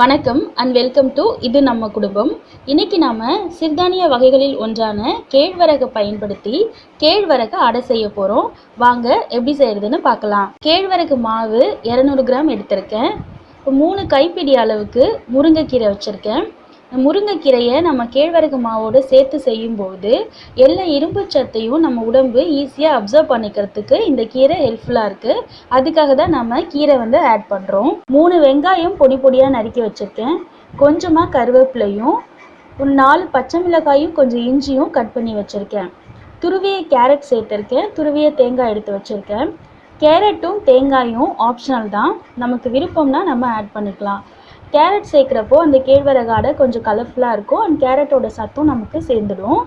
வணக்கம் and welcome to இது நம்ம குடும்பம். இன்னைக்கு நாம சிறுதானிய வகைகளில் ஒன்றான கேழ்வரகை பயன்படுத்தி கேழ்வரகை அடை செய்ய போகிறோம். வாங்க எப்படி செய்யறதுன்னு பார்க்கலாம். கேழ்வரகு மாவு 200 கிராம் எடுத்திருக்கேன். 3 கைப்பிடி அளவுக்கு முருங்கைக்கீரை வச்சுருக்கேன். முருங்கைக்கீரையை நம்ம கேழ்வரகு மாவோடு சேர்த்து செய்யும்போது எல்லா இரும்பு சத்தையும் நம்ம உடம்பு ஈஸியாக அப்சர்வ் பண்ணிக்கிறதுக்கு இந்த கீரை ஹெல்ப்ஃபுல்லாக இருக்குது. அதுக்காக தான் நம்ம கீரை ஆட் பண்ணுறோம். 3 வெங்காயம் பொடி பொடியாக நறுக்கி வச்சுருக்கேன். கொஞ்சமாக கருவேப்பிலையும் ஒரு 4 பச்சை மிளகாயும் கொஞ்சம் இஞ்சியும் கட் பண்ணி வச்சுருக்கேன். துருவிய கேரட் சேர்த்துருக்கேன். துருவிய தேங்காய் எடுத்து வச்சுருக்கேன். கேரட்டும் தேங்காயும் ஆப்ஷனல் தான், நமக்கு விருப்பம்னா நம்ம ஆட் பண்ணிக்கலாம். கேரட் சேர்க்குறப்போ அந்த கேழ்வரகு அடை கொஞ்சம் கலர்ஃபுல்லாக இருக்கும் அண்ட் கேரட்டோட சத்தும் நமக்கு சேர்ந்துடும்.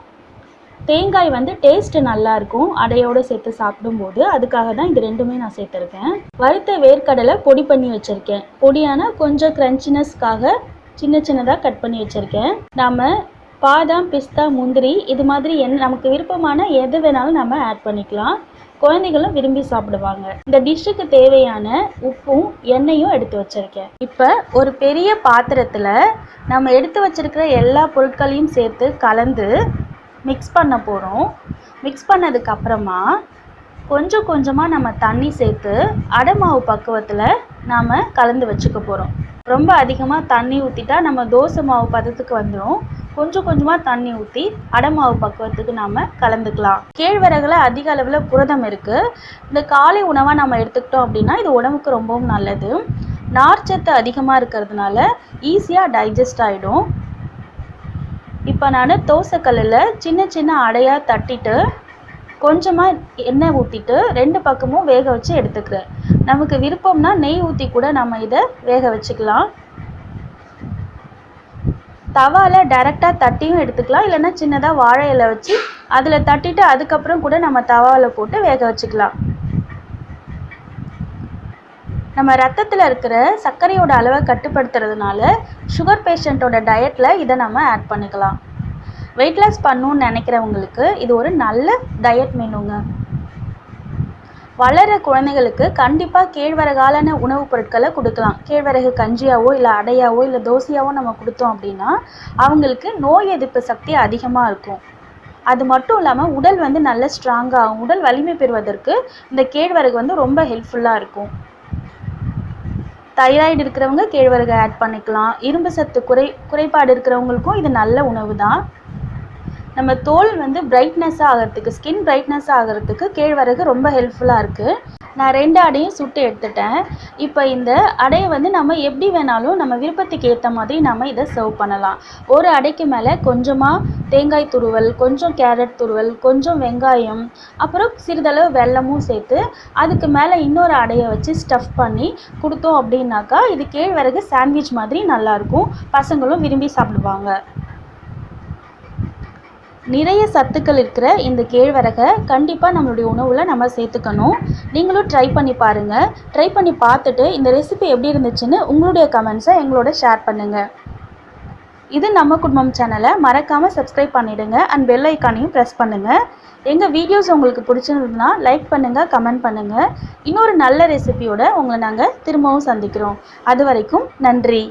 தேங்காய் டேஸ்ட்டு நல்லாயிருக்கும் அடையோடு சேர்த்து சாப்பிடும்போது, அதுக்காக தான் இது ரெண்டுமே நான் சேர்த்துருக்கேன். வறுத்த வேர்க்கடலை பொடி பண்ணி வச்சுருக்கேன். பொடியான கொஞ்சம் க்ரன்ச்சினஸ்க்காக சின்ன சின்னதாக கட் பண்ணி வச்சுருக்கேன். நாம் பாதாம், பிஸ்தா, முந்திரி இது மாதிரி நமக்கு விருப்பமான எது வேணாலும் நம்ம ஆட் பண்ணிக்கலாம். குழந்தைகளும் விரும்பி சாப்பிடுவாங்க. இந்த டிஷ்ஷுக்கு தேவையான உப்பும் எண்ணெயும் எடுத்து வச்சுருக்கேன். இப்போ ஒரு பெரிய பாத்திரத்தில் நம்ம எடுத்து வச்சுருக்கிற எல்லா பொருட்களையும் சேர்த்து கலந்து மிக்ஸ் பண்ண போகிறோம். மிக்ஸ் பண்ணதுக்கப்புறமா கொஞ்சம் கொஞ்சமாக நம்ம தண்ணி சேர்த்து அடை மாவு பக்குவத்தில் நாம் கலந்து வச்சுக்க போகிறோம். ரொம்ப அதிகமாக தண்ணி ஊற்றிட்டா நம்ம தோசை மாவு பதத்துக்கு வந்துடும். கொஞ்சம் கொஞ்சமாக தண்ணி ஊற்றி அடை மாவு பக்குவத்துக்கு நாம் கலந்துக்கலாம். கேழ்வரகுல அதிக அளவில் புரதம் இருக்குது. இந்த காலை உணவாக நம்ம எடுத்துக்கிட்டோம் அப்படின்னா இது உடம்புக்கு ரொம்பவும் நல்லது. நார்ச்சத்து அதிகமாக இருக்கிறதுனால ஈஸியாக டைஜஸ்ட் ஆகிடும். இப்போ நான் தோசைக்கல்லில் சின்ன சின்ன அடையாக தட்டிட்டு கொஞ்சமாக எண்ணெய் ஊற்றிட்டு 2 பக்கமும் வேக வச்சு எடுத்துக்கிறேன். நமக்கு விருப்பம்னா நெய் ஊற்றி கூட நம்ம இதை வேக வச்சுக்கலாம். தவாவில் டைரெக்டாக தட்டியும் எடுத்துக்கலாம், இல்லைன்னா சின்னதாக வாழை இலை வச்சு அதில் தட்டிட்டு அதுக்கப்புறம் கூட நம்ம தவாவில் போட்டு வேக வச்சுக்கலாம். நம்ம ரத்தத்தில் இருக்கிற சர்க்கரையோட அளவை கட்டுப்படுத்துறதுனால சுகர் பேஷண்ட்டோட டயட்டில் இதை நம்ம ஆட் பண்ணிக்கலாம். வெயிட் லாஸ் பண்ணணும்னு நினைக்கிறவங்களுக்கு இது ஒரு நல்ல டயட் மெனுங்க. வளர குழந்தைகளுக்கு கண்டிப்பாக கேழ்வரகாலான உணவுப் பொருட்களை கொடுக்கலாம். கேழ்வரகு கஞ்சியாவோ இல்லை அடையாவோ இல்லை தோசையாவோ நம்ம கொடுத்தோம் அப்படின்னா அவங்களுக்கு நோய் எதிர்ப்பு சக்தி அதிகமாக இருக்கும். அது மட்டும் இல்லாமல் உடல் நல்ல ஸ்ட்ராங்காகும். உடல் வலிமை பெறுவதற்கு இந்த கேழ்வரகு ரொம்ப ஹெல்ப்ஃபுல்லாக இருக்கும். தைராய்டு இருக்கிறவங்க கேழ்வரகு ஆட் பண்ணிக்கலாம். இரும்பு சத்து குறைபாடு இருக்கிறவங்களுக்கும் இது நல்ல உணவு தான். நம்ம தோல் பிரைட்னஸ் ஆகிறதுக்கு, ஸ்கின் பிரைட்னஸ் ஆகிறதுக்கு கேழ்வரகு ரொம்ப ஹெல்ப்ஃபுல்லாக இருக்குது. நான் 2 அடையும் சுட்டு எடுத்துட்டேன். இப்போ இந்த அடையை நம்ம எப்படி வேணாலும் நம்ம விருப்பத்துக்கு ஏற்ற மாதிரி நம்ம இதை சர்வ் பண்ணலாம். ஒரு அடைக்கு மேலே கொஞ்சமாக தேங்காய் துருவல், கொஞ்சம் கேரட் துருவல், கொஞ்சம் வெங்காயம், அப்புறம் சிறிதளவு வெல்லமும் சேர்த்து அதுக்கு மேலே இன்னொரு அடையை வச்சு ஸ்டஃப் பண்ணி கொடுத்தோம் அப்படின்னாக்கா இது கேழ்வரகு சாண்ட்விச் மாதிரி நல்லாயிருக்கும். பசங்களும் விரும்பி சாப்பிடுவாங்க. நிறைய சத்துக்கள் இருக்கிற இந்த கேழ்வரகை கண்டிப்பாக நம்மளுடைய உணவில் நம்ம சேர்த்துக்கணும். நீங்களும் ட்ரை பண்ணி பாருங்கள். ட்ரை பண்ணி பார்த்துட்டு இந்த ரெசிபி எப்படி இருந்துச்சுன்னு உங்களுடைய கமெண்ட்ஸை எங்களோட ஷேர் பண்ணுங்கள். இது நம்ம குடும்பம் சேனலை மறக்காமல் சப்ஸ்கிரைப் பண்ணிவிடுங்க அண்ட் பெல் ஐக்கானையும் ப்ரெஸ் பண்ணுங்கள். எங்கள் வீடியோஸ் உங்களுக்கு பிடிச்சிருந்ததுன்னா லைக் பண்ணுங்கள், கமெண்ட் பண்ணுங்கள். இன்னொரு நல்ல ரெசிபியோட உங்களை நாங்கள் திரும்பவும் சந்திக்கிறோம். அது வரைக்கும் நன்றி.